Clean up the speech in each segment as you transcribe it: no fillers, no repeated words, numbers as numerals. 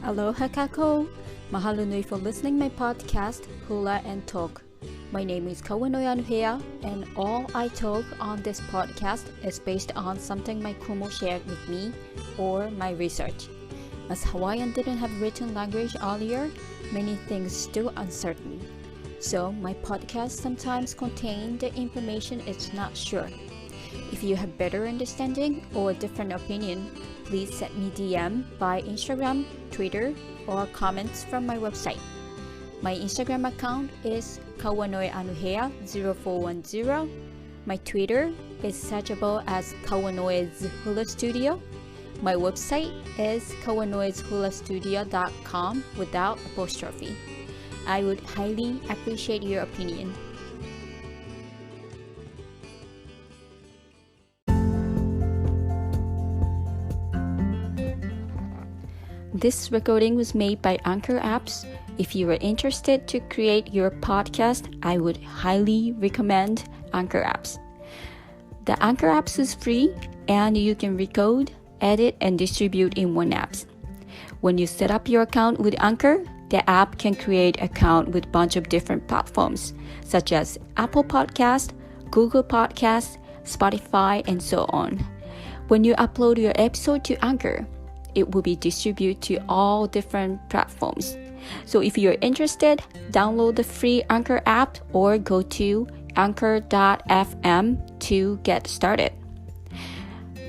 Aloha kako! Mahalo nui for listening my podcast, Hula and Talk. My name is Kauanoeanuhea, and all I talk on this podcast is based on something my kumu shared with me or my research. As Hawaiian didn't have written language earlier, many things still uncertain. So my podcast sometimes contain the information it's not sure. If you have better understanding or a different opinion, please send me DM by Instagram, Twitter, or comments from my website. My Instagram account is Kauanoeanuhea0410. My Twitter is searchable as Kauanoe's Hula Studio. My website is kauanoeshulastudio.com without apostrophe. I would highly appreciate your opinion. This recording was made by Anchor Apps. If you are interested to create your podcast, I would highly recommend Anchor Apps. The Anchor Apps is free and you can record, edit, and distribute in one app. When you set up your account with Anchor, the app can create an account with a bunch of different platforms, such as Apple Podcast, Google Podcast, Spotfy, and so on. When you upload your episode to Anchor, it will be distributed to all different platforms. So if you're interested, download the free Anchor app or go to anchor.fm to get started.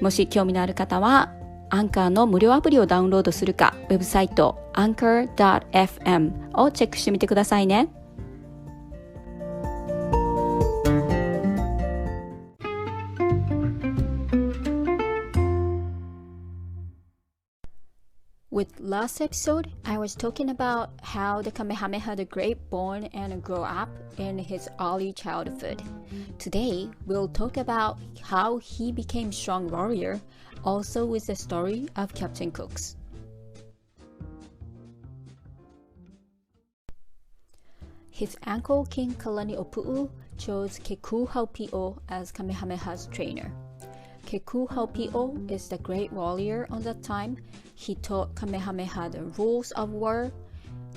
もし興味のある方は、アンカーの無料アプリをダウンロードするか、ウェブサイト anchor.fm をチェックしてみてくださいね。With last episode, I was talking about how the Kamehameha the Great born and grew up in his early childhood. Today, we'll talk about how he became strong warrior, also with the story of Captain Cooks. His uncle King Kalaniʻopuʻu chose Kekuhaupio as Kamehameha's trainer. Kekuhaupio is the great warrior on that time. He taught Kamehameha the rules of war,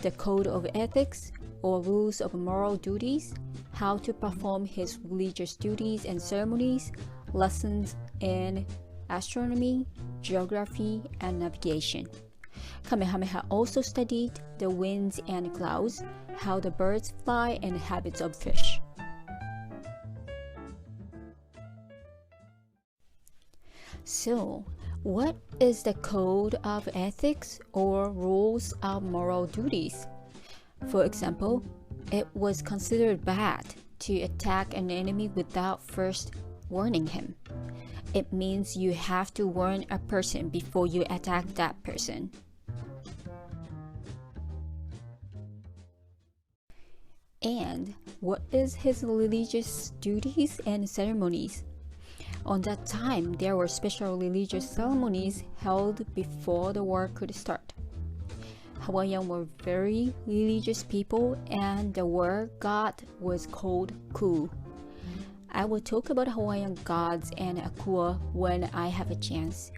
the code of ethics, or rules of moral duties, how to perform his religious duties and ceremonies, lessons in astronomy, geography, and navigation. Kamehameha also studied the winds and clouds, how the birds fly, and habits of fish. So, what is the code of ethics or rules of moral duties? For example, it was considered bad to attack an enemy without first warning him. It means you have to warn a person before you attack that person. And what is his religious duties and ceremonies? On that time, there were special religious ceremonies held before the war could start. Hawaiian were very religious people, and the war god was called Ku. I will talk about Hawaiian gods and Akua when I have a chance.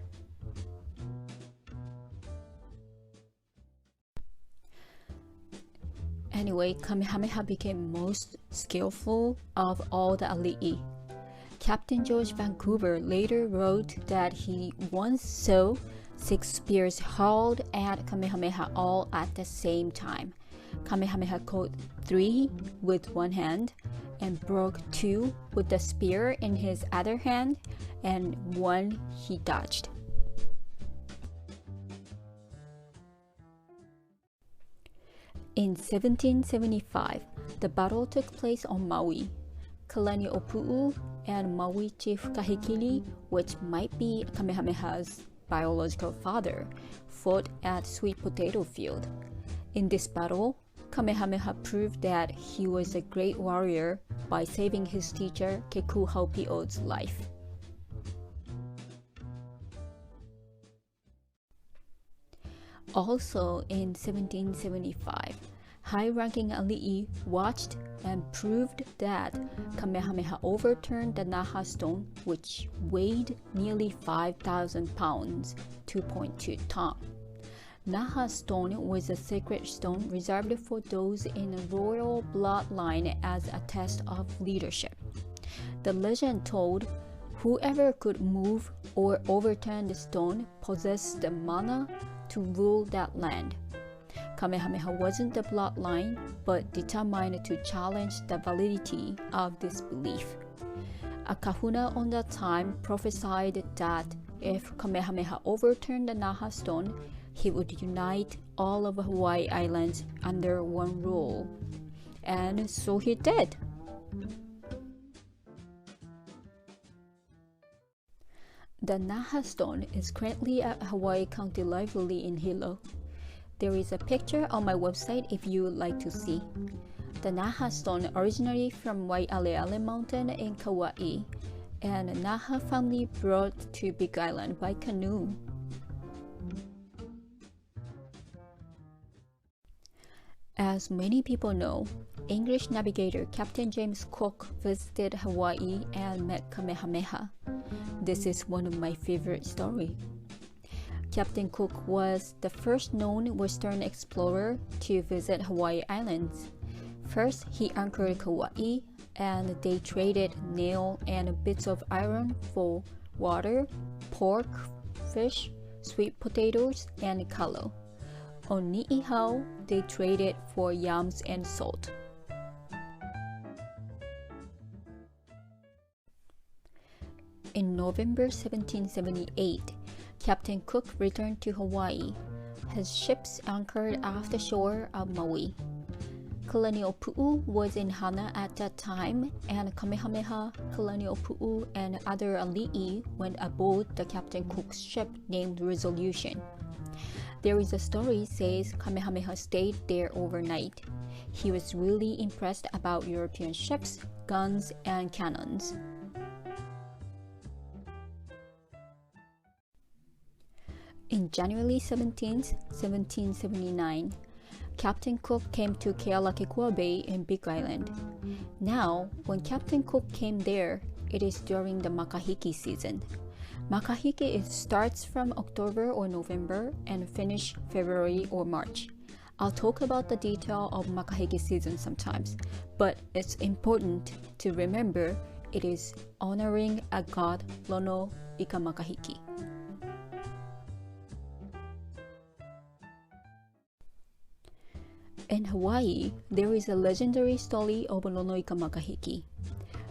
Anyway, Kamehameha became most skillful of all the Aliʻi. Captain George Vancouver later wrote that he once saw 6 spears hurled at Kamehameha all at the same time. Kamehameha caught 3 with one hand and broke 2 with the spear in his other hand, and 1 he dodged. In 1775, the battle took place on Maui. Kalaniʻopuʻu and Maui Chief Kahekili, which might be Kamehameha's biological father, fought at Sweet Potato Field. In this battle, Kamehameha proved that he was a great warrior by saving his teacher Kekuhaupio's life. Also in 1775, high-ranking Aliʻi watched and proved that Kamehameha overturned the Naha stone, which weighed nearly 5,000 pounds, 2.2 tons. Naha stone was a sacred stone reserved for those in a royal bloodline as a test of leadership. The legend told whoever could move or overturn the stone possessed the mana to rule that land. Kamehameha wasn't the bloodline, but determined to challenge the validity of this belief. A kahuna on that time prophesied that if Kamehameha overturned the Naha stone, he would unite all of Hawaiʻi Islands under one rule. And so he did. The Naha stone is currently at Hawaii County Library in Hilo. There is a picture on my website if you would like to see. The Naha stone originally from Waiʻaleʻale Mountain in Kauai, and the Naha family brought to Big Island by canoe. As many people know, English navigator Captain James Cook visited Hawaii and met Kamehameha. This is one of my favorite stories. Captain Cook was the first known Western explorer to visit Hawaiʻi Islands. First, he anchored Kauai, and they traded nail and bits of iron for water, pork, fish, sweet potatoes, and kalo. On Ni'ihau, they traded for yams and salt. In November 1778, Captain Cook returned to Hawaii. His ships anchored off the shore of Maui. Kalaniʻopuʻu was in Hana at that time, and Kamehameha, Kalaniʻopuʻu, and other Aliʻi went aboard the Captain Cook's ship named Resolution. There is a story says Kamehameha stayed there overnight. He was really impressed about European ships, guns, and cannons. In January 17, 1779, Captain Cook came to Kealakekua Bay in Big Island. Now, when Captain Cook came there, it is during the makahiki season. Makahiki starts from October or November and finish February or March. I'll talk about the detail of makahiki season sometimes, but it's important to remember it is honoring a god Lono Ika Makahiki. In Hawaii, there is a legendary story of Lono Ika Makahiki.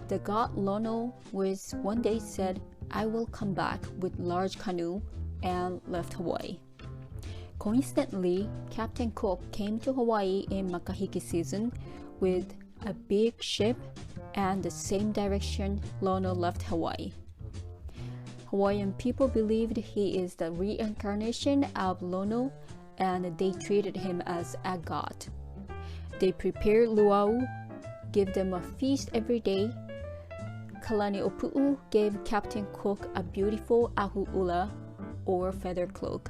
The god Lono was one day said, "I will come back with large canoe," and left Hawaii. Coincidentally, Captain Cook came to Hawaii in makahiki season with a big ship and the same direction Lono left Hawaii. Hawaiian people believed he is the reincarnation of Lono, and they treated him as a god. They prepared luau, give them a feast every day. Kalaniʻopuʻu gave Captain Cook a beautiful ahu'ula, or feather cloak.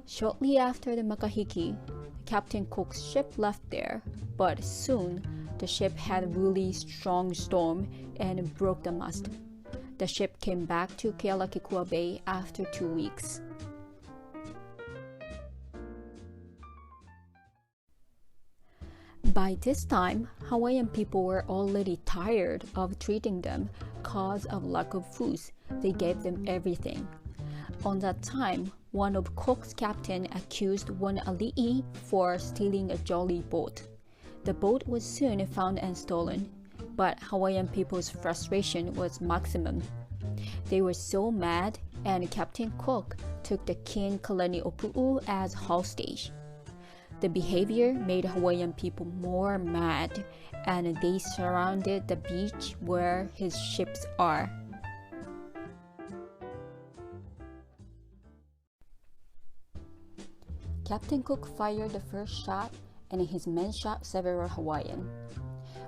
Shortly after the makahiki, Captain Cook's ship left there, but soon the ship had a really strong storm and broke the mast. The ship came back to Kealakekua Bay after 2 weeks. By this time, Hawaiian people were already tired of treating them cause of lack of food. They gave them everything. On that time, one of Cook's captain accused one Aliʻi for stealing a jolly boat. The boat was soon found and stolen, but Hawaiian people's frustration was maximum. They were so mad, and Captain Cook took the king Kalaniʻopuʻu as hostage. The behavior made Hawaiian people more mad, and they surrounded the beach where his ships are. Captain Cook fired the first shot, and his men shot several Hawaiian.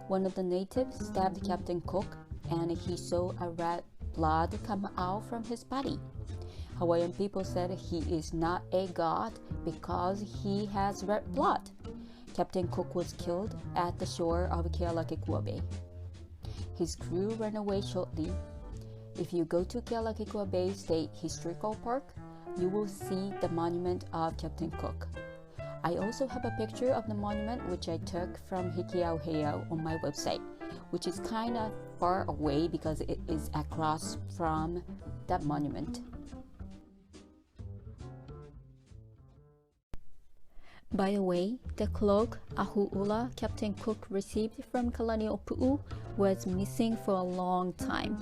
One of the natives stabbed Captain Cook, and he saw a red blood come out from his body. Hawaiian people said he is not a god because he has red blood. Captain Cook was killed at the shore of Kealakekua Bay. His crew ran away shortly. If you go to Kealakekua Bay State Historical Park, you will see the monument of Captain Cook. I also have a picture of the monument which I took from Hikeauhea on my website, which is kind of far away because it is across from that monument. By the way, the cloak Ahu'ula Captain Cook received from Kalaniʻopuʻu was missing for a long time,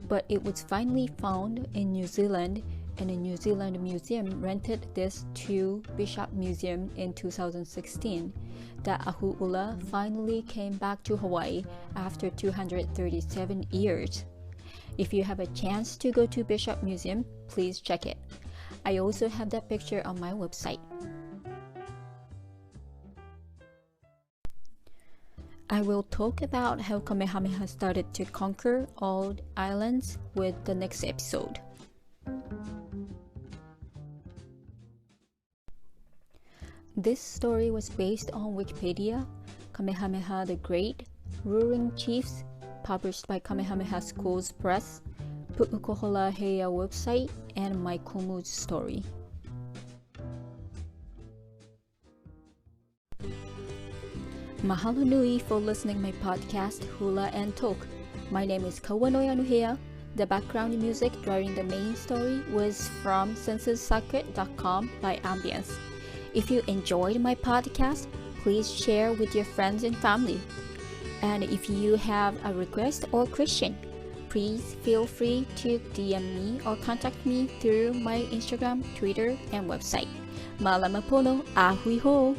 but it was finally found in New Zealand, and a New Zealand museum rented this to Bishop Museum in 2016. The Ahu'ula finally came back to Hawaii after 237 years. If you have a chance to go to Bishop Museum, please check it. I also have that picture on my website. I will talk about how Kamehameha started to conquer all islands with the next episode. This story was based on Wikipedia, Kamehameha the Great, Ruling Chiefs, published by Kamehameha Schools Press, Pu'ukohola website, and my Kumu's story. Mahalo nui for listening my podcast Hula and Talk. My name is Kauanoeanuhea. The background music during the main story was from sensussacred.com by Ambience. If you enjoyed my podcast, please share with your friends and family. And if you have a request or question, please feel free to DM me or contact me through my Instagram, Twitter, and website. Malamapono, ahui ho!